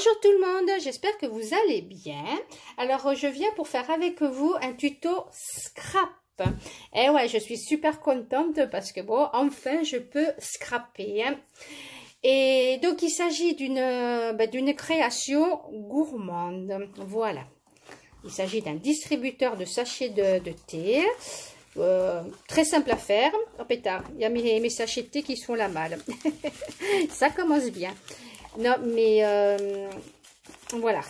Bonjour tout le monde, j'espère que vous allez bien. Alors je viens pour faire avec vous un tuto scrap. Et ouais, je suis super contente parce que bon, enfin je peux scraper. Et donc il s'agit d'une création gourmande. Voilà. Il s'agit d'un distributeur de sachets de thé. Très simple à faire. Oh pétard, il y a mes sachets de thé qui se font la malle. Ça commence bien. Non, mais voilà.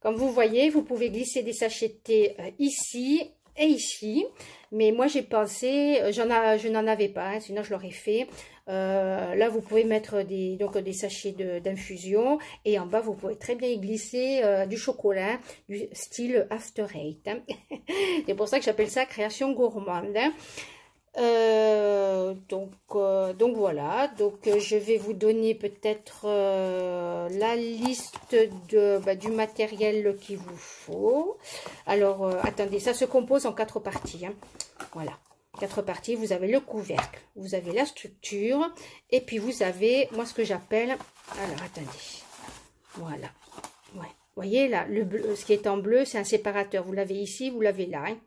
Comme vous voyez, vous pouvez glisser des sachets de thé ici et ici. Mais moi, j'ai pensé, je n'en avais pas, hein, sinon je l'aurais fait. Là, vous pouvez mettre des sachets d'infusion. Et en bas, vous pouvez très bien y glisser du chocolat, du style After Eight. Hein. C'est pour ça que j'appelle ça création gourmande. Hein. Donc voilà, je vais vous donner peut-être la liste du matériel qu'il vous faut. Alors attendez, ça se compose en 4 parties, hein. Voilà, 4 parties. Vous avez le couvercle, vous avez la structure et puis vous avez, moi ce que j'appelle, alors attendez, voilà, ouais, vous voyez là, le bleu, ce qui est en bleu c'est un séparateur, vous l'avez ici, vous l'avez là, hein.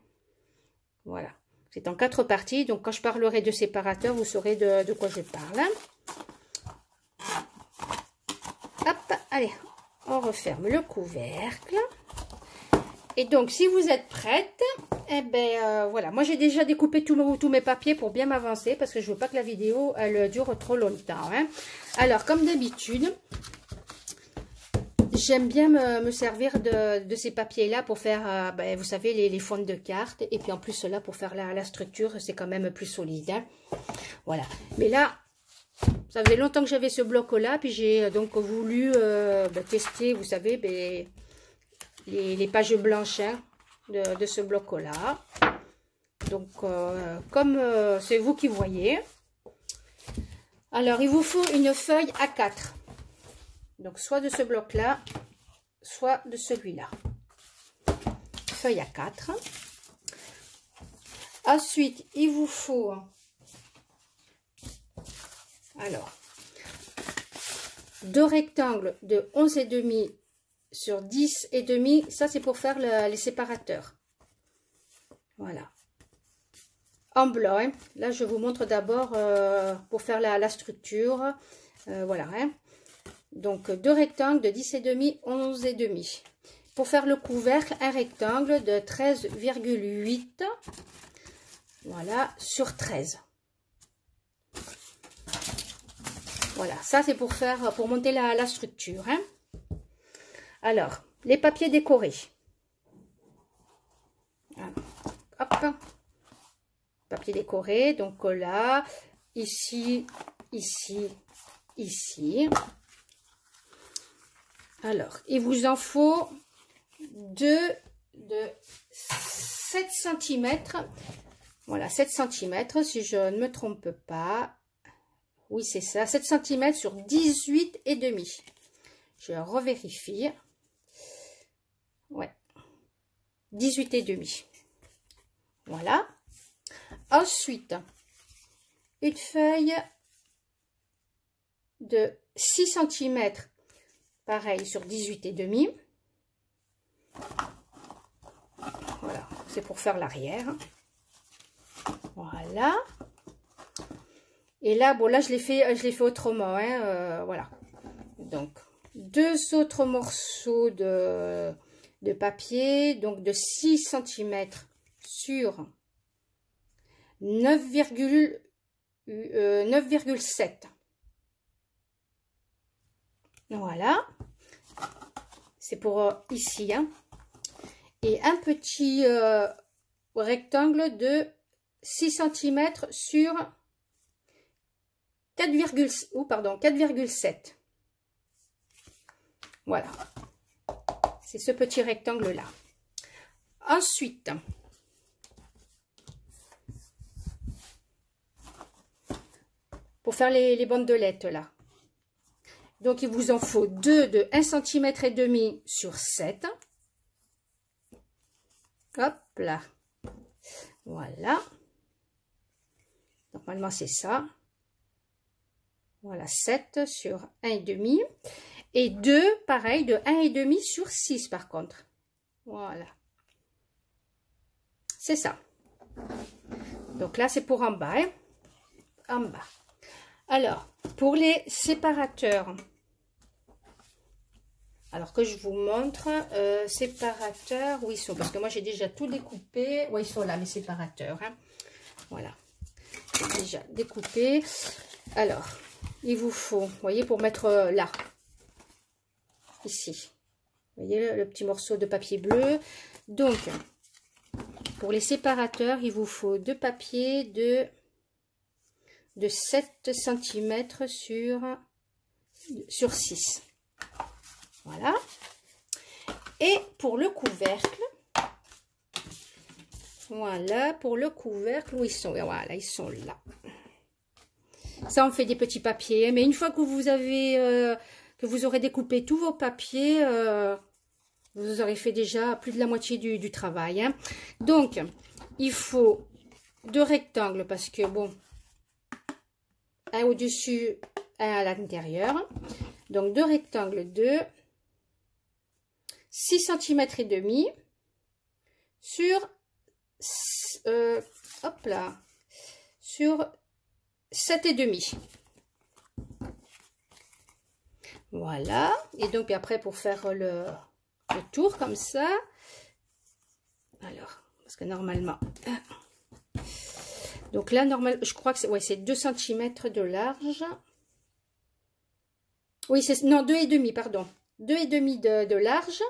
Voilà. C'est en 4 parties, donc quand je parlerai de séparateur, vous saurez de quoi je parle. Hop, allez, on referme le couvercle. Et donc, si vous êtes prête, eh ben voilà. Moi, j'ai déjà découpé tous mes papiers pour bien m'avancer, parce que je veux pas que la vidéo, elle dure trop longtemps. Hein. Alors, comme d'habitude, j'aime bien me servir de ces papiers-là pour faire, vous savez, les fonds de cartes. Et puis en plus, là, pour faire la structure, c'est quand même plus solide. Hein. Voilà. Mais là, ça faisait longtemps que j'avais ce bloc-là. Puis j'ai donc voulu tester, vous savez, les pages blanches, hein, de ce bloc-là. Donc, comme c'est vous qui voyez. Alors, il vous faut une feuille A4. Donc, soit de ce bloc-là, soit de celui-là. Feuille à 4. Ensuite, il vous faut, alors, 2 rectangles de 11,5 sur 10,5. Ça, c'est pour faire les séparateurs. Voilà. En blanc, hein. Là, je vous montre d'abord pour faire la structure. Voilà, hein. Donc, 2 rectangles de 10,5, 11,5. Pour faire le couvercle, un rectangle de 13,8. Voilà, sur 13. Voilà, ça c'est pour monter la structure. Hein. Alors, les papiers décorés. Hop. Papier décoré, donc là, ici, ici, ici. Alors, il vous en faut 2 de 7 cm. Voilà, 7 cm, si je ne me trompe pas. Oui, c'est ça, 7 cm sur 18,5. Je revérifie. Ouais, 18,5. Voilà. Ensuite, une feuille de 6 cm. Pareil sur 18,5. Voilà, c'est pour faire l'arrière. Voilà. Et là, bon, là, je l'ai fait autrement. Hein, voilà. Donc, 2 autres morceaux de papier. Donc, de 6 cm sur 9,7. Voilà. C'est pour ici. Hein. Et un petit rectangle de 6 cm sur 4,7. Voilà. C'est ce petit rectangle-là. Ensuite, pour faire les bandelettes, là. Donc, il vous en faut 2 de 1,5 cm sur 7. Hop là. Voilà. Normalement, c'est ça. Voilà, 7 sur 1,5. Et 2, pareil, de 1,5 sur 6 par contre. Voilà. C'est ça. Donc là, c'est pour en bas. Hein? En bas. Alors, pour les séparateurs, alors que je vous montre, séparateurs, où ils sont? Parce que moi, j'ai déjà tout découpé. Oui, ils sont là, mes séparateurs. Hein? Voilà. J'ai déjà découpé. Alors, il vous faut, vous voyez, pour mettre là. Ici. Vous voyez le petit morceau de papier bleu. Donc, pour les séparateurs, il vous faut 2 papiers de 7 cm sur 6. Voilà. Et pour le couvercle, voilà, pour le couvercle, où ils sont? Voilà, ils sont là. Ça, on fait des petits papiers. Mais une fois que vous avez, que vous aurez découpé tous vos papiers, vous aurez fait déjà plus de la moitié du travail. Hein. Donc, il faut 2 rectangles parce que, bon, un au-dessus, un à l'intérieur. Donc, 2 rectangles de 6 cm et demi sur, hop là, sur 7,5. Voilà. Et donc, après, pour faire le tour comme ça. Alors, parce que normalement... Donc là, normalement, je crois que c'est, ouais, c'est 2 cm de large. Oui, c'est... Non, 2,5, pardon. 2,5 de large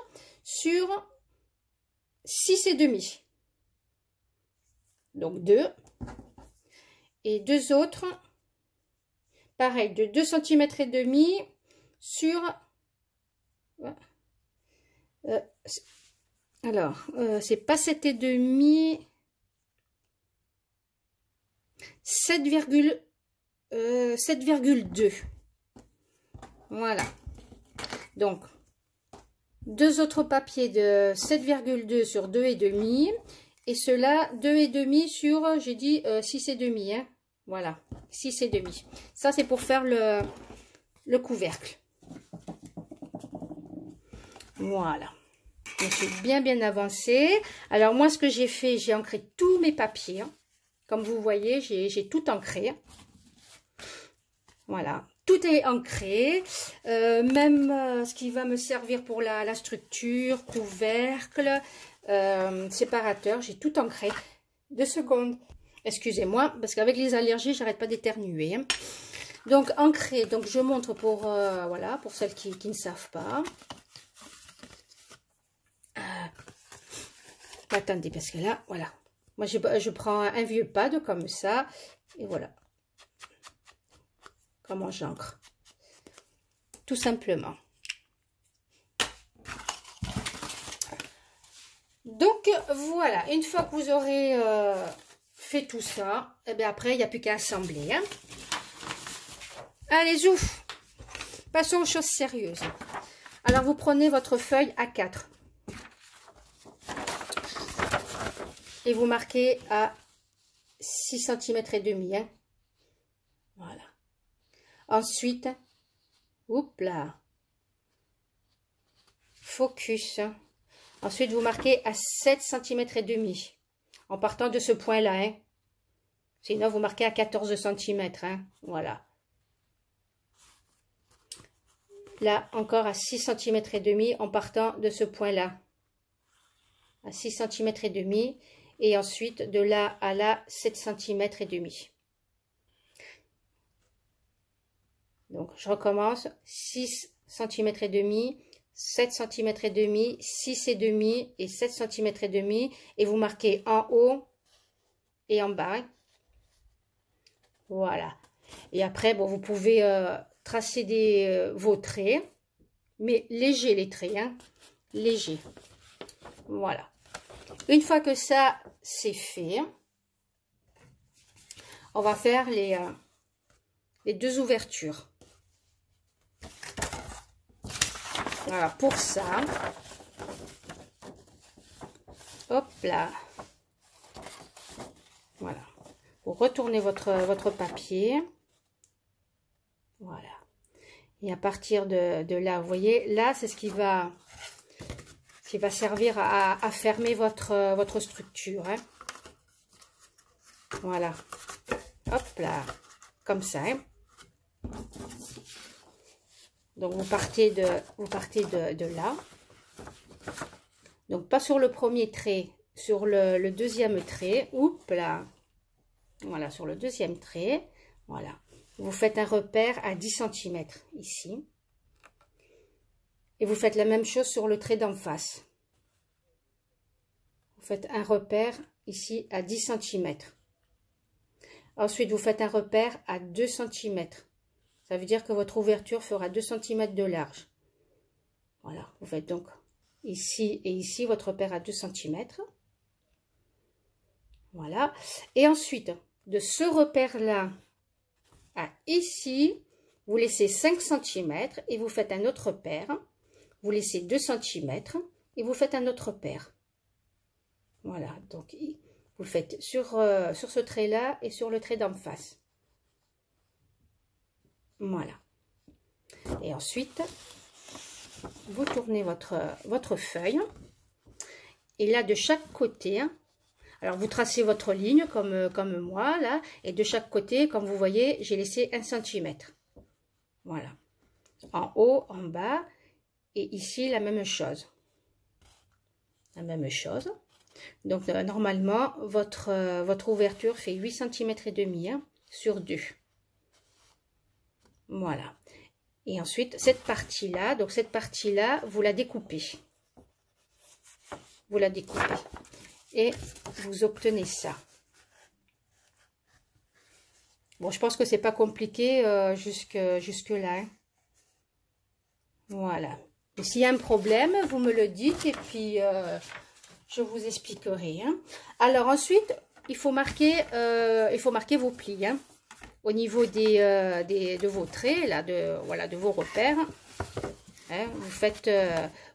sur 6,5. Donc 2. Et 2 autres, pareil, de 2 cm et demi sur... alors, c'est pas 7,5, 7,2. Voilà. Donc, 2 autres papiers de 7,2 sur 2,5. Et ceux-là, 2,5 sur, j'ai dit 6,5. Hein. Voilà, 6,5. Ça, c'est pour faire le couvercle. Voilà. Je suis bien avancée. Alors, moi, ce que j'ai fait, j'ai ancré tous mes papiers. Hein. Comme vous voyez, j'ai tout ancré. Voilà. Tout est ancré. Même ce qui va me servir pour la structure, couvercle, séparateur, j'ai tout ancré. 2 secondes. Excusez-moi, parce qu'avec les allergies, j'arrête pas d'éternuer. Hein. Donc, ancré. Donc, je montre pour, voilà, pour celles qui ne savent pas. Attendez, parce que là, voilà. Moi, je prends un vieux pad comme ça. Et voilà. Comment j'ancre. Tout simplement. Donc, voilà. Une fois que vous aurez fait tout ça, et bien après, il n'y a plus qu'à assembler. Hein. Allez, ouf. Passons aux choses sérieuses. Alors, vous prenez votre feuille A4. Et vous marquez à 6 cm et demi. Hein. Voilà. Ensuite, oups là. Focus. Ensuite, vous marquez à 7 cm et demi. En partant de ce point-là. Hein. Sinon, vous marquez à 14 cm. Hein. Voilà. Là, encore à 6 cm et demi en partant de ce point-là. À 6 cm et demi. Et ensuite, de là à là, 7 cm et demi. Donc, je recommence. 6 cm et demi, 7 cm et demi, 6 et demi et 7 cm et demi. Et vous marquez en haut et en bas. Voilà. Et après, bon, vous pouvez tracer vos traits. Mais légers les traits. Hein, légers. Voilà. Une fois que ça, c'est fait, on va faire les 2 ouvertures. Alors, pour ça, hop là, voilà. Vous retournez votre papier. Voilà. Et à partir de là, vous voyez, là, c'est ce qui va servir à fermer votre structure. Hein. Voilà. Hop là. Comme ça. Hein. Donc, vous partez de là. Donc, pas sur le premier trait, sur le deuxième trait. Oups là. Voilà, sur le deuxième trait. Voilà. Vous faites un repère à 10 cm ici. Et vous faites la même chose sur le trait d'en face. Vous faites un repère ici à 10 cm. Ensuite, vous faites un repère à 2 cm. Ça veut dire que votre ouverture fera 2 cm de large. Voilà, vous faites donc ici et ici votre repère à 2 cm. Voilà. Et ensuite, de ce repère-là à ici, vous laissez 5 cm et vous faites un autre repère. Vous laissez 2 cm et vous faites un autre repère. Voilà, donc vous le faites sur ce trait-là et sur le trait d'en face. Voilà. Et ensuite, vous tournez votre feuille. Et là, de chaque côté, hein, alors vous tracez votre ligne comme moi, là. Et de chaque côté, comme vous voyez, j'ai laissé 1 cm. Voilà. En haut, en bas. Et ici, la même chose. La même chose. Donc, normalement, votre ouverture fait 8 cm et demi hein, sur 2. Voilà. Et ensuite, cette partie-là, vous la découpez. Vous la découpez. Et vous obtenez ça. Bon, je pense que c'est pas compliqué jusque là. Hein. Voilà. Et s'il y a un problème, vous me le dites et puis je vous expliquerai. Hein. Alors ensuite, il faut marquer vos plis. Hein. Au niveau de vos traits, là, de vos repères, hein,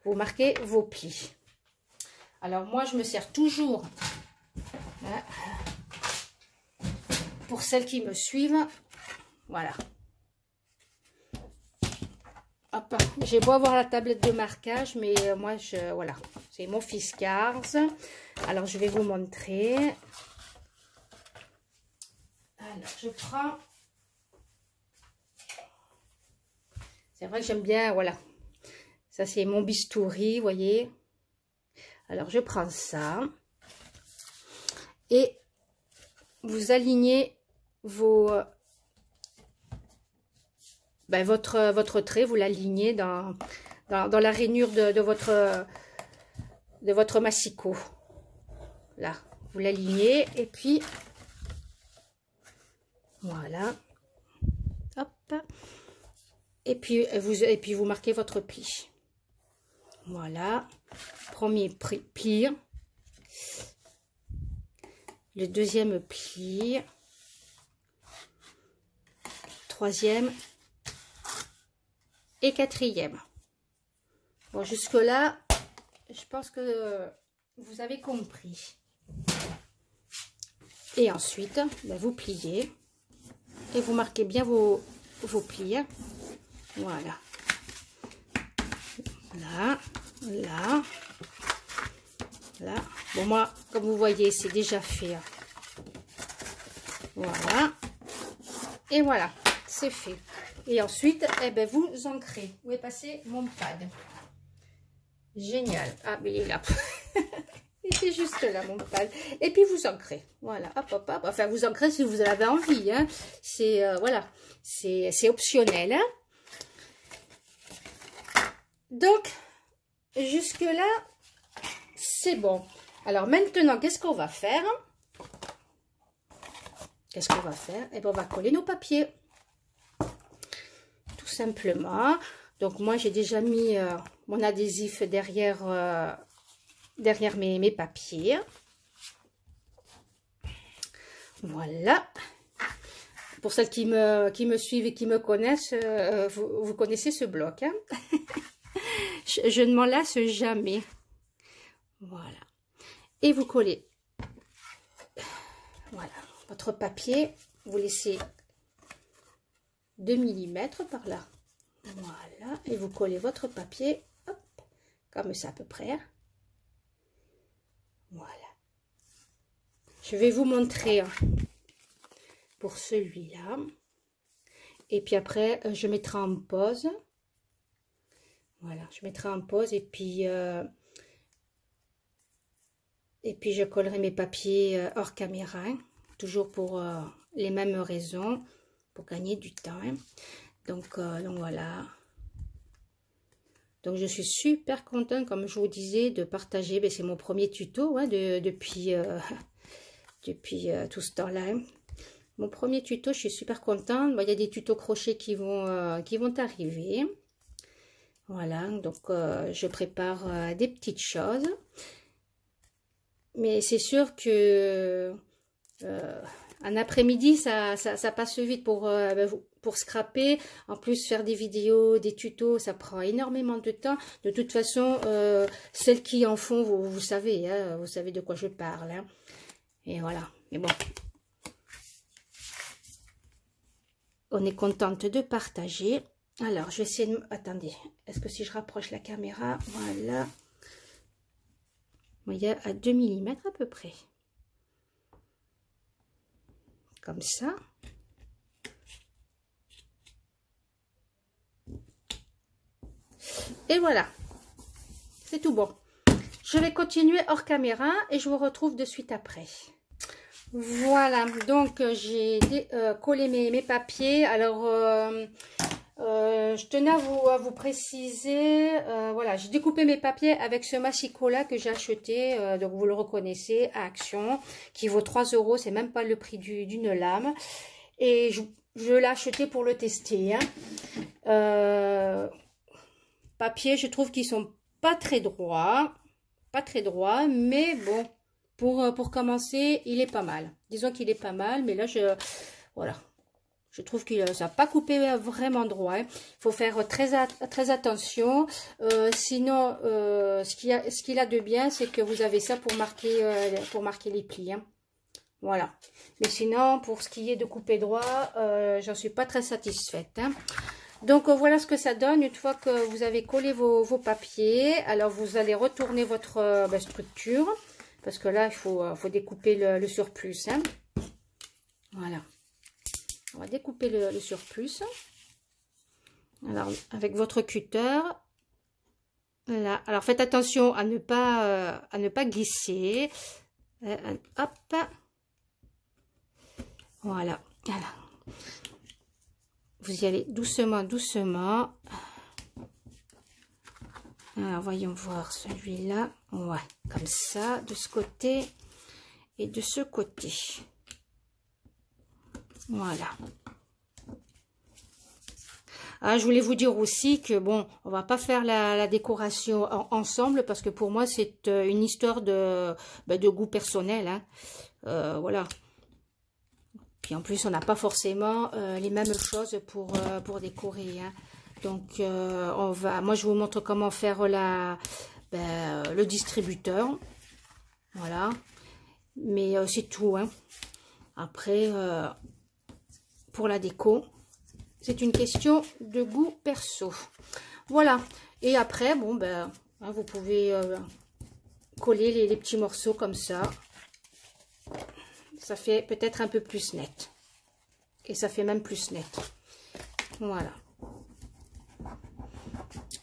vous marquez vos plis. Alors moi, je me sers toujours, hein, pour celles qui me suivent, voilà. Hop, j'ai beau avoir la tablette de marquage, mais moi, voilà, c'est mon Fiskars. Alors, je vais vous montrer. Alors, je prends... C'est vrai que j'aime bien, voilà. Ça, c'est mon bistouri, vous voyez. Alors, je prends ça. Et vous alignez votre trait, vous l'alignez dans la rainure de votre massicot. Là, vous l'alignez et puis... Voilà. Hop. Et puis vous marquez votre pli. Voilà. Premier pli. Le deuxième pli. Troisième. Et quatrième. Bon, jusque là, je pense que vous avez compris. Et ensuite, ben, vous pliez. Et vous marquez bien vos plis. Hein. Voilà. Là, là, là. Bon, moi, comme vous voyez, c'est déjà fait. Voilà. Et voilà, c'est fait. Et ensuite, eh ben, vous ancrez. Où est passé mon pad? Génial. Ah, mais il est là. C'est juste là, mon pad. Et puis, vous ancrez. Voilà. Hop, hop, hop. Enfin, vous ancrez si vous avez envie. Hein. C'est, voilà. C'est optionnel. Hein. Donc, jusque-là, c'est bon. Alors, maintenant, qu'est-ce qu'on va faire? Qu'est-ce qu'on va faire? Eh bien, on va coller nos papiers. Tout simplement. Donc, moi, j'ai déjà mis mon adhésif derrière mes papiers. Voilà. Pour celles qui me suivent et qui me connaissent, vous connaissez ce bloc. Hein. Je ne m'en lasse jamais. Voilà. Et vous collez. Voilà. Votre papier, vous laissez 2 mm par là. Voilà, et vous collez votre papier, hop, comme ça à peu près. Hein. Voilà. Je vais vous montrer pour celui-là. Et puis après, je mettrai en pause. Voilà, je mettrai en pause et puis je collerai mes papiers hors caméra. Hein, toujours pour les mêmes raisons, pour gagner du temps. Hein. Donc voilà. Donc je suis super contente, comme je vous disais, de partager. C'est mon premier tuto hein, depuis tout ce temps-là. Hein. Mon premier tuto, je suis super contente. Bon, il y a des tutos crochet qui vont arriver. Voilà, donc je prépare des petites choses. Mais c'est sûr que un après-midi, ça passe vite pour scraper. En plus, faire des vidéos, des tutos, ça prend énormément de temps. De toute façon, celles qui en font, vous savez, hein, vous savez de quoi je parle. Hein. Et voilà, mais bon. On est contente de partager. Alors, je vais essayer de... Attendez, est-ce que si je rapproche la caméra, voilà. Vous voyez, à 2 mm à peu près. Comme ça. Et voilà. C'est tout bon. Je vais continuer hors caméra et je vous retrouve de suite après. Voilà, donc j'ai collé mes papiers. Alors, je tenais à vous préciser, voilà, j'ai découpé mes papiers avec ce massicot-là que j'ai acheté, donc vous le reconnaissez, à Action, qui vaut 3 €, c'est même pas le prix d'une lame. Et je l'ai acheté pour le tester. Hein. Papiers, je trouve qu'ils sont pas très droits, mais bon. Pour commencer, il est pas mal. Disons qu'il est pas mal, mais là, voilà. Je trouve que ça n'a pas coupé vraiment droit. Il faut faire très attention. Sinon, ce qu'il a de bien, c'est que vous avez ça pour marquer les plis. Hein. Voilà. Mais sinon, pour ce qui est de couper droit, j'en suis pas très satisfaite. Hein. Donc, voilà ce que ça donne une fois que vous avez collé vos papiers. Alors, vous allez retourner votre structure. Parce que là, il faut découper le surplus. Hein. Voilà. On va découper le surplus. Alors, avec votre cutter. Là. Alors, faites attention à ne pas glisser. Hop. Voilà. Vous y allez doucement, doucement. Alors, voyons voir celui-là. Ouais, comme ça, de ce côté et de ce côté. Voilà. Ah, je voulais vous dire aussi que, bon, on va pas faire la décoration ensemble parce que pour moi, c'est une histoire de goût personnel. Hein. Voilà. Puis en plus, on n'a pas forcément les mêmes choses pour décorer. Hein. Donc, moi, je vous montre comment faire le distributeur. Voilà. Mais c'est tout. Hein. Après, pour la déco, c'est une question de goût perso. Voilà. Et après, bon, hein, vous pouvez coller les petits morceaux comme ça. Ça fait peut-être un peu plus net. Et ça fait même plus net. Voilà.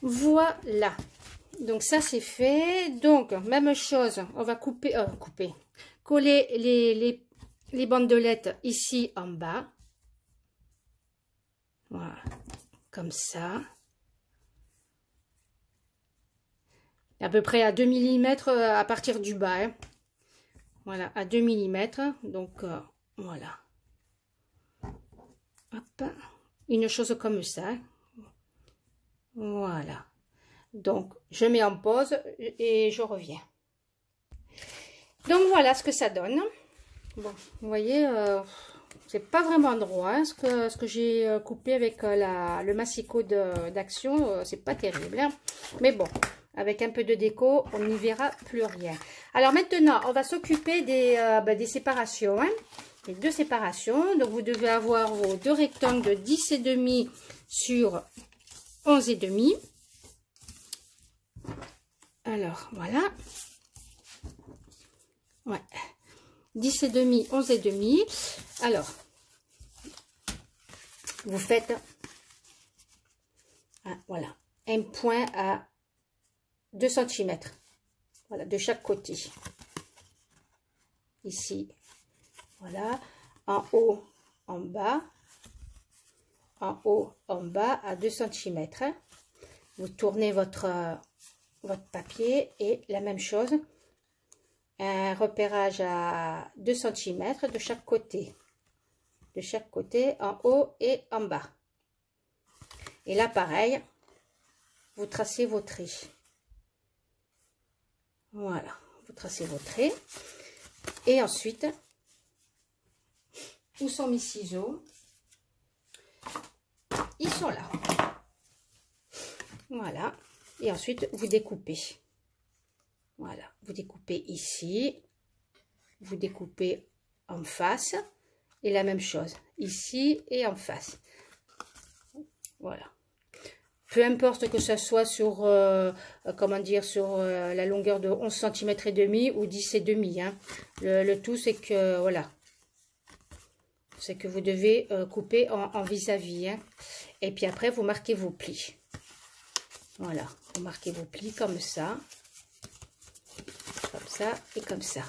Voilà. Donc ça c'est fait. Donc même chose, on va coller les bandelettes ici en bas. Voilà, comme ça. À peu près à 2 mm à partir du bas. Hein. Voilà, à 2 mm. Donc voilà. Hop. Une chose comme ça. Voilà. Donc, je mets en pause et je reviens. Donc, voilà ce que ça donne. Bon, vous voyez, c'est pas vraiment droit. Hein, ce que j'ai coupé avec le massicot d'Action, c'est pas terrible. Hein. Mais bon, avec un peu de déco, on n'y verra plus rien. Alors maintenant, on va s'occuper des séparations. Hein, les 2 séparations. Donc, vous devez avoir vos 2 rectangles de 10,5 sur 11 et demi. Alors, voilà. Ouais. 10 et demi, 11 et demi. Alors, vous faites, voilà, un point à 2 cm. Voilà, de chaque côté. Ici, voilà. En haut, en bas. En haut, en bas, à 2 cm. Vous tournez votre papier et la même chose. Un repérage à 2 cm de chaque côté. De chaque côté, en haut et en bas. Et là, pareil, vous tracez vos traits. Voilà, vous tracez vos traits. Et ensuite, où sont mes ciseaux? Ils sont là. Voilà. Et ensuite, vous découpez. Voilà, vous découpez ici. Vous découpez en face. Et la même chose, ici et en face. Voilà. Peu importe que ce soit sur, comment dire, sur la longueur de 11 cm et demi ou 10 et demi. Hein. Le tout, c'est que, voilà. C'est que vous devez couper en vis-à-vis. Hein. Et puis après, vous marquez vos plis. Voilà, vous marquez vos plis comme ça. Comme ça et comme ça.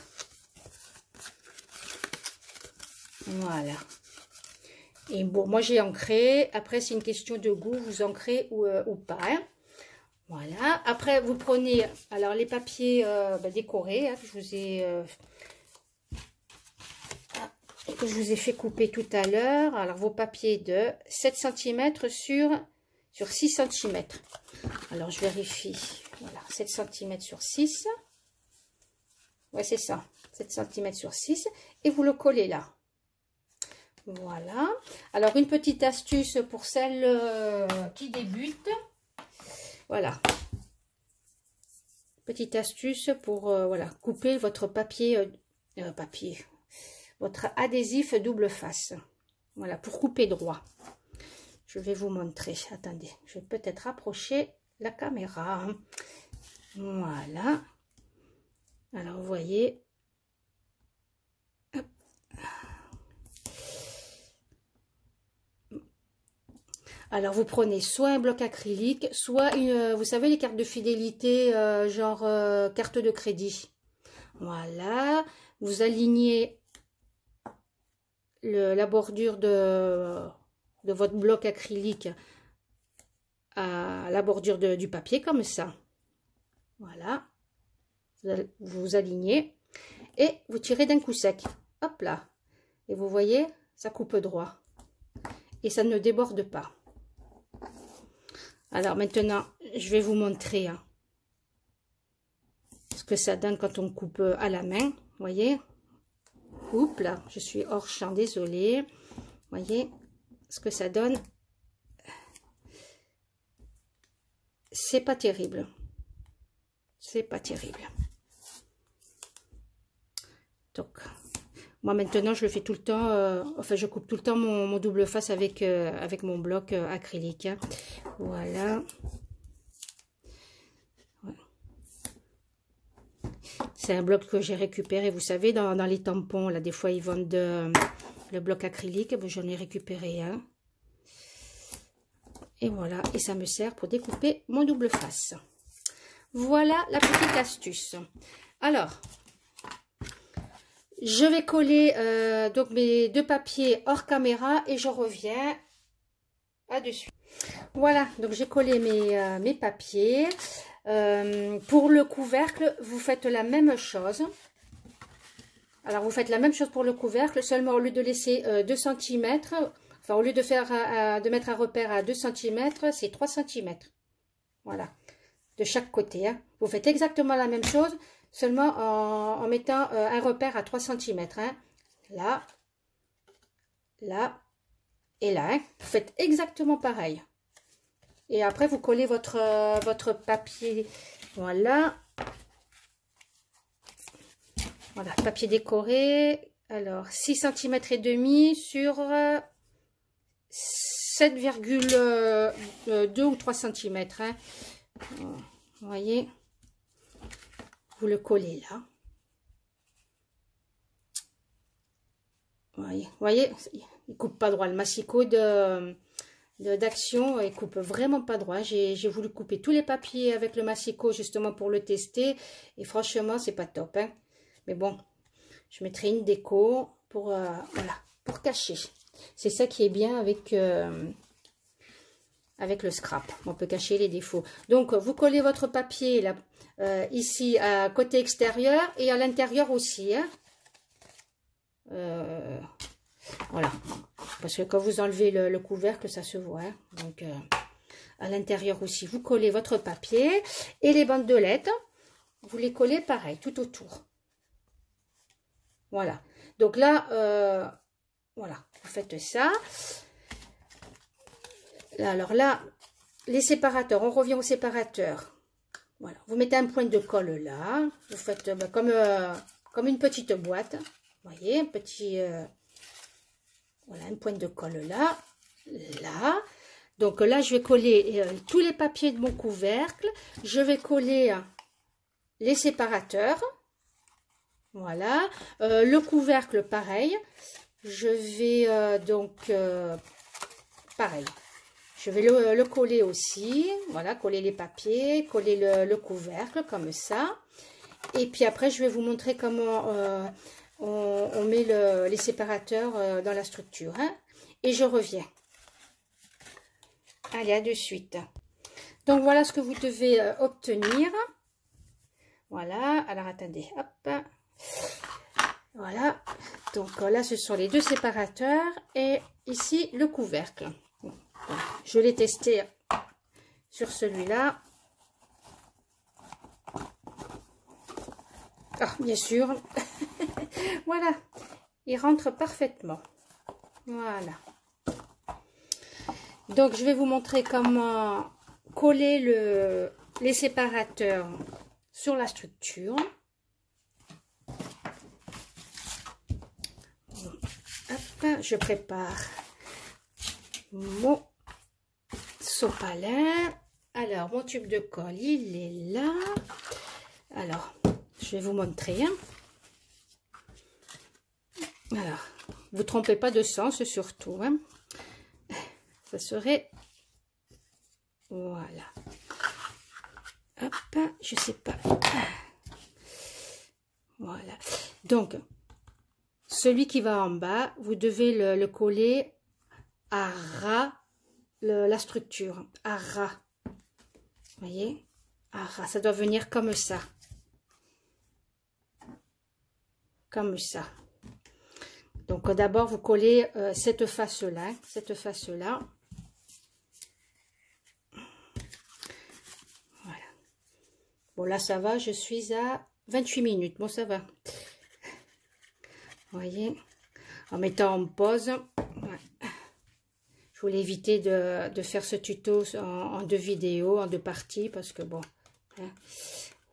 Voilà. Et bon, moi j'ai ancré. Après, c'est une question de goût, vous ancrez ou pas. Hein. Voilà. Après, vous prenez alors les papiers décorés hein, que je vous ai fait couper tout à l'heure. Alors, vos papiers de 7 cm sur 6 cm. Alors, je vérifie. Voilà, 7 cm sur 6. Ouais, c'est ça. 7 cm sur 6. Et vous le collez là. Voilà. Alors, une petite astuce pour celles qui débutent. Voilà. Petite astuce pour voilà, couper votre votre adhésif double face. Voilà, pour couper droit. Je vais vous montrer. Attendez, je vais peut-être rapprocher la caméra. Voilà. Alors, vous voyez. Hop. Alors, vous prenez soit un bloc acrylique, soit, vous savez, les cartes de fidélité, genre carte de crédit. Voilà. Vous alignez la bordure de votre bloc acrylique à la bordure du papier, comme ça. Voilà. Vous alignez et vous tirez d'un coup sec. Hop là. Et vous voyez, ça coupe droit. Et ça ne déborde pas. Alors maintenant, je vais vous montrer hein, ce que ça donne quand on coupe à la main. Vous voyez? Oups là, je suis hors champ, désolée. Vous voyez ce que ça donne? C'est pas terrible. C'est pas terrible. Donc, moi maintenant, je le fais tout le temps. Enfin, je coupe tout le temps mon double face avec mon bloc acrylique. Hein. Voilà. Ouais. C'est un bloc que j'ai récupéré. Vous savez, dans les tampons, là, des fois, ils vendent le bloc acrylique. Bon, j'en ai récupéré un. Et voilà. Et ça me sert pour découper mon double face. Voilà la petite astuce. Alors, je vais coller donc mes deux papiers hors caméra et je reviens là-dessus. Voilà, donc j'ai collé mes papiers. Pour le couvercle, vous faites la même chose. Alors, vous faites la même chose pour le couvercle, seulement au lieu de laisser 2 cm, enfin, au lieu de mettre un repère à 2 cm, c'est 3 cm. Voilà, de chaque côté. Hein. Vous faites exactement la même chose, seulement en mettant un repère à 3 cm. Hein. Là, là et là. Hein. Vous faites exactement pareil. Et après, vous collez votre papier. Voilà. Voilà, papier décoré. Alors, 6 cm et demi sur 7,2 ou 3 cm. Hein. Vous voyez, vous le collez là. Vous voyez, il coupe pas droit. Le massicot d'Action, il coupe vraiment pas droit. J'ai voulu couper tous les papiers avec le massicot justement pour le tester. Et franchement, c'est pas top. Hein. Mais bon, je mettrai une déco pour, voilà, pour cacher. C'est ça qui est bien avec... avec le scrap, on peut cacher les défauts. Donc, vous collez votre papier là, ici à côté extérieur et à l'intérieur aussi. Hein. Voilà, parce que quand vous enlevez le couvercle, ça se voit. Hein. Donc, à l'intérieur aussi, vous collez votre papier et les bandelettes, vous les collez pareil, tout autour. Voilà. Donc là, voilà, vous faites ça. Alors là, les séparateurs, on revient aux séparateurs. Voilà, vous mettez un point de colle là. Vous faites comme une petite boîte. Vous voyez, un petit... voilà, un point de colle là. Là. Donc là, je vais coller tous les papiers de mon couvercle. Je vais coller les séparateurs. Voilà. Le couvercle, pareil. Je vais donc... pareil. Je vais le coller aussi, voilà, coller les papiers, coller le couvercle comme ça. Et puis après, je vais vous montrer comment on met les séparateurs dans la structure. Hein. Et je reviens. Allez, à de suite. Donc, voilà ce que vous devez obtenir. Voilà, alors attendez, hop. Voilà, donc là, ce sont les deux séparateurs et ici, le couvercle. Je l'ai testé sur celui-là. Ah, bien sûr. Voilà. Il rentre parfaitement. Voilà. Donc, je vais vous montrer comment coller les séparateurs sur la structure. Hop, je prépare mon sopalin. Alors, mon tube de colle, il est là. Alors, je vais vous montrer. Hein. Alors, vous ne trompez pas de sens surtout. Hein. Ça serait... Voilà. Hop, je sais pas. Voilà. Donc, celui qui va en bas, vous devez le coller à ras la structure, à ras. Vous voyez, à ras. Ça doit venir comme ça. Comme ça. Donc d'abord vous collez cette face-là, Voilà. Bon là ça va, je suis à 28 minutes. Bon ça va. Vous voyez, en mettant en pause. Ouais. Je voulais éviter de faire ce tuto en deux vidéos, en deux parties, parce que bon, hein,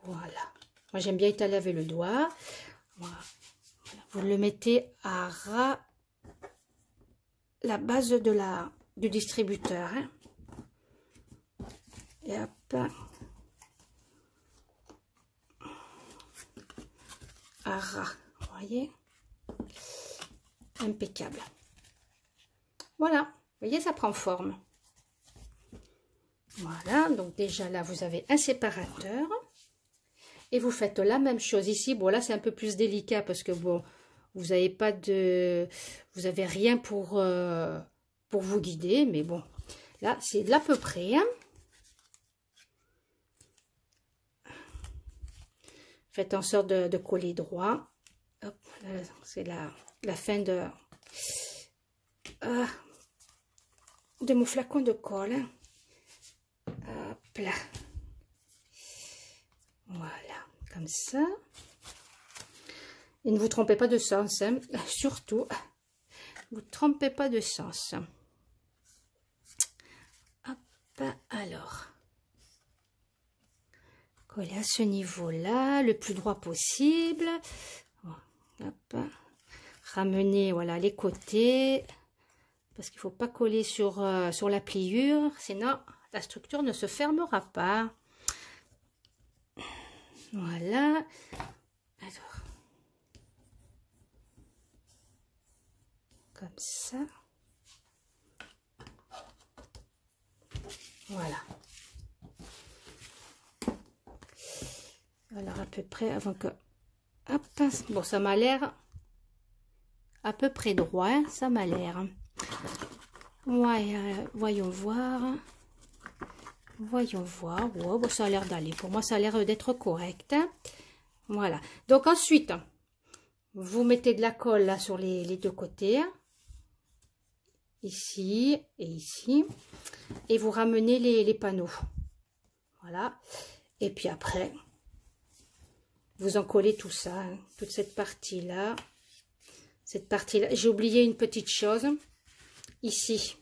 voilà. Moi, j'aime bien étaler avec le doigt. Voilà. Vous le mettez à ras la base du distributeur. Hein. Et hop. À ras, vous voyez. Impeccable. Voilà. Vous voyez, ça prend forme. Voilà, donc déjà là, vous avez un séparateur. Et vous faites la même chose ici. Bon, là, c'est un peu plus délicat parce que, bon, vous n'avez pas de... Vous n'avez rien pour vous guider. Mais bon, là, c'est de l'à peu près. Hein. Faites en sorte de coller droit. Hop, c'est la fin de mon flacon de colle. Hein. Hop là. Voilà, comme ça. Et ne vous trompez pas de sens, hein. Surtout, ne vous trompez pas de sens. Hop, alors. Coller à ce niveau-là, le plus droit possible. Hop. Ramener, voilà, les côtés. parce qu'il ne faut pas coller sur la pliure, sinon la structure ne se fermera pas. Voilà. Alors, comme ça. Voilà. Alors à peu près avant que... Hop, bon, ça m'a l'air à peu près droit, hein, ça m'a l'air. Ouais, voyons voir. Voyons voir. Oh, bon, ça a l'air d'aller. Pour moi, ça a l'air d'être correct. Hein. Voilà. Donc ensuite, vous mettez de la colle là sur les deux côtés. Hein. Ici et ici. Et vous ramenez les panneaux. Voilà. Et puis après, vous en collez tout ça. Hein, toute cette partie-là. Cette partie-là. J'ai oublié une petite chose. Ici.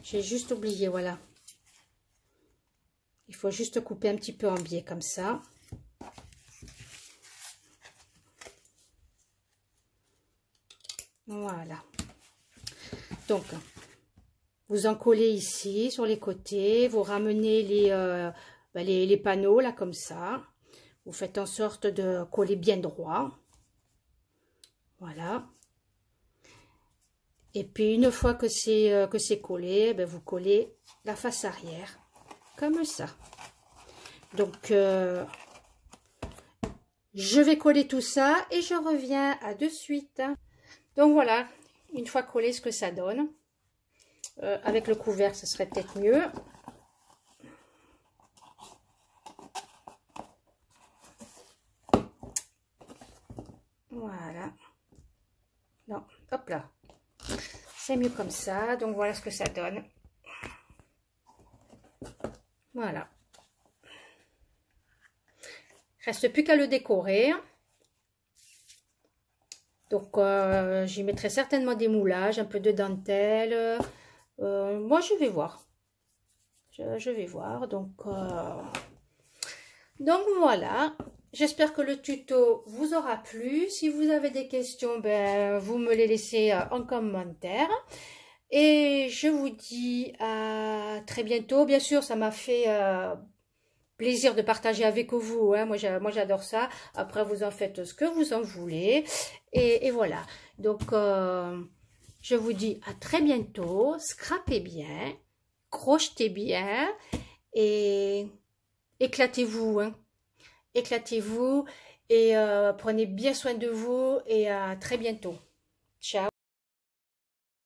J'ai juste oublié, voilà. Il faut juste couper un petit peu en biais comme ça. Voilà. Donc, vous en collez ici, sur les côtés. Vous ramenez les panneaux, là, comme ça. Vous faites en sorte de coller bien droit. Voilà. Et puis, une fois que c'est collé, ben, vous collez la face arrière. Comme ça. Donc, je vais coller tout ça et je reviens à de suite. Donc, voilà. Une fois collé, ce que ça donne. Avec le couvercle, ce serait peut-être mieux. Voilà. Non, hop là. C'est mieux comme ça. Donc, voilà ce que ça donne. Voilà. Reste plus qu'à le décorer. Donc, j'y mettrai certainement des moulages, un peu de dentelle. Moi, je vais voir. Je vais voir. Donc voilà. J'espère que le tuto vous aura plu. Si vous avez des questions, ben, vous me les laissez en commentaire. Et je vous dis à très bientôt. Bien sûr, ça m'a fait plaisir de partager avec vous. Hein. Moi, j'adore ça. Après, vous en faites ce que vous en voulez. Et voilà. Donc, je vous dis à très bientôt. Scrapez bien. Crochetez bien. Et éclatez-vous. Hein. Éclatez-vous. Et prenez bien soin de vous. Et à très bientôt. Ciao.